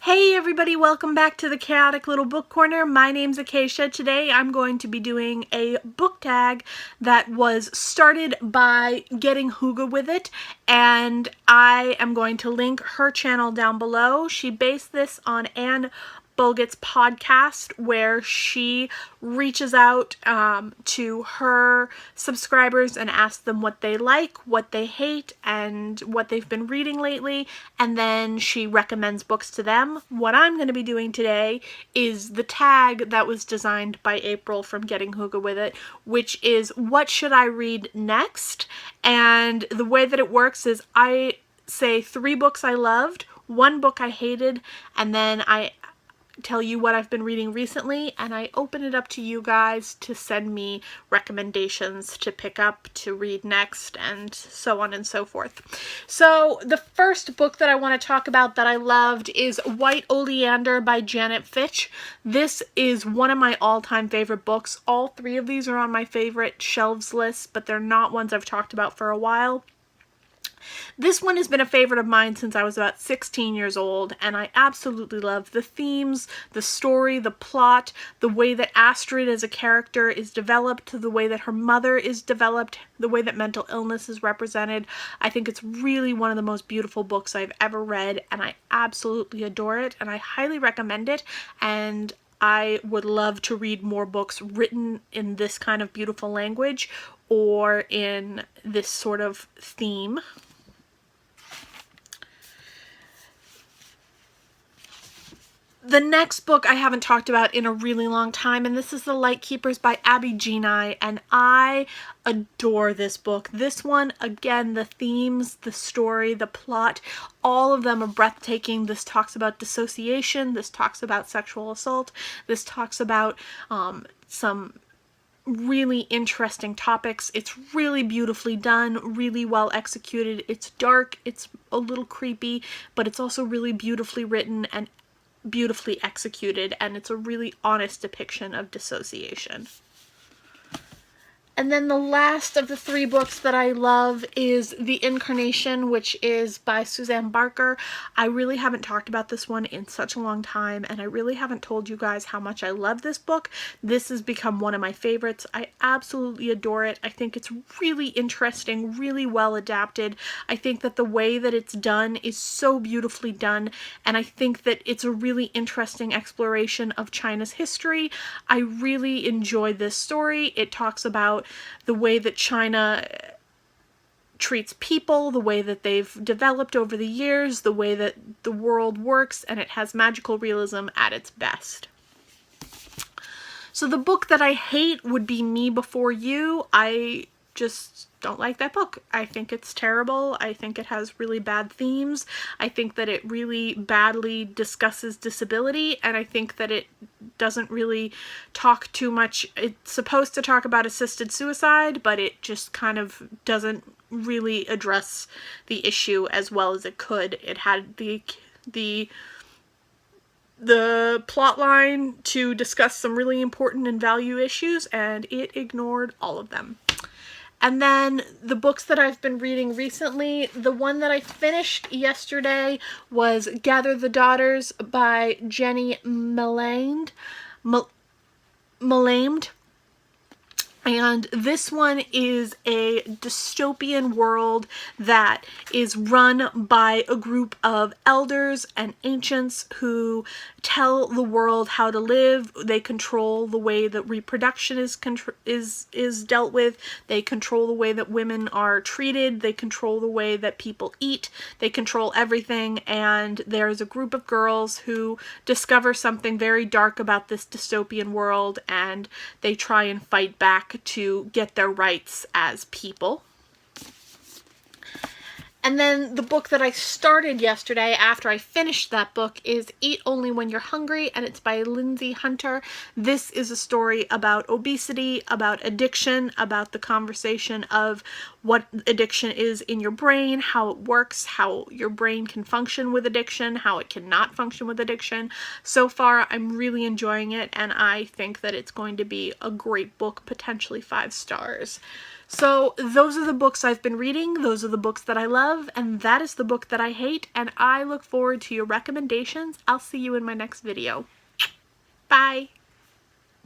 Hey everybody, welcome back to the Chaotic Little Book Corner. My name's Acacia. Today I'm going to be doing a book tag that was started by getting Hygge with it, and I am going to link her channel down below. She based this on Anne Bulgett's podcast, where she reaches out to her subscribers and asks them what they like, what they hate, and what they've been reading lately, and then she recommends books to them. What I'm going to be doing today is the tag that was designed by April from Getting Hygge with It, which is what should I read next? And the way that it works is I say 3 books I loved, 1 book I hated, and then I tell you what I've been reading recently, and I open it up to you guys to send me recommendations to pick up, to read next, and so on and so forth. So the first book that I want to talk about that I loved is White Oleander by Janet Fitch. This is one of my all-time favorite books. All 3 of these are on my favorite shelves list, but they're not ones I've talked about for a while. This one has been a favorite of mine since I was about 16 years old, and I absolutely love the themes, the story, the plot, the way that Astrid as a character is developed, the way that her mother is developed, the way that mental illness is represented. I think it's really one of the most beautiful books I've ever read, and I absolutely adore it, and I highly recommend it, and I would love to read more books written in this kind of beautiful language or in this sort of theme. The next book I haven't talked about in a really long time, and this is The Lightkeepers by Abby Genai, and I adore this book. This one, again, the themes, the story, the plot, all of them are breathtaking. This talks about dissociation, this talks about sexual assault, this talks about some really interesting topics. It's really beautifully done, really well executed. It's dark, it's a little creepy, but it's also really beautifully written and beautifully executed, and it's a really honest depiction of dissociation. And then the last of the 3 books that I love is The Incarnation, which is by Suzanne Barker. I really haven't talked about this one in such a long time, and I really haven't told you guys how much I love this book. This has become one of my favorites. I absolutely adore it. I think it's really interesting, really well adapted. I think that the way that it's done is so beautifully done, and I think that it's a really interesting exploration of China's history. I really enjoyed this story. It talks about the way that China treats people, the way that they've developed over the years, the way that the world works, and it has magical realism at its best. So the book that I hate would be Me Before You. I just don't like that book. I think it's terrible. I think it has really bad themes. I think that it really badly discusses disability, and I think that it doesn't really talk too much. It's supposed to talk about assisted suicide, but it just kind of doesn't really address the issue as well as it could. It had the plot line to discuss some really important and value issues, and it ignored all of them. And then the books that I've been reading recently, the one that I finished yesterday was Gather the Daughters by Jenny Melamed. And this one is a dystopian world that is run by a group of elders and ancients who tell the world how to live. They control the way that reproduction is dealt with. They control the way that women are treated. They control the way that people eat. They control everything, and there's a group of girls who discover something very dark about this dystopian world, and they try and fight back to get their rights as people. And then the book that I started yesterday after I finished that book is Eat Only When You're Hungry, and it's by Lindsay Hunter. This is a story about obesity, about addiction, about the conversation of what addiction is in your brain, how it works, how your brain can function with addiction, how it cannot function with addiction. So far, I'm really enjoying it, and I think that it's going to be a great book, potentially 5 stars. So those are the books I've been reading, those are the books that I love, and that is the book that I hate, and I look forward to your recommendations. I'll see you in my next video.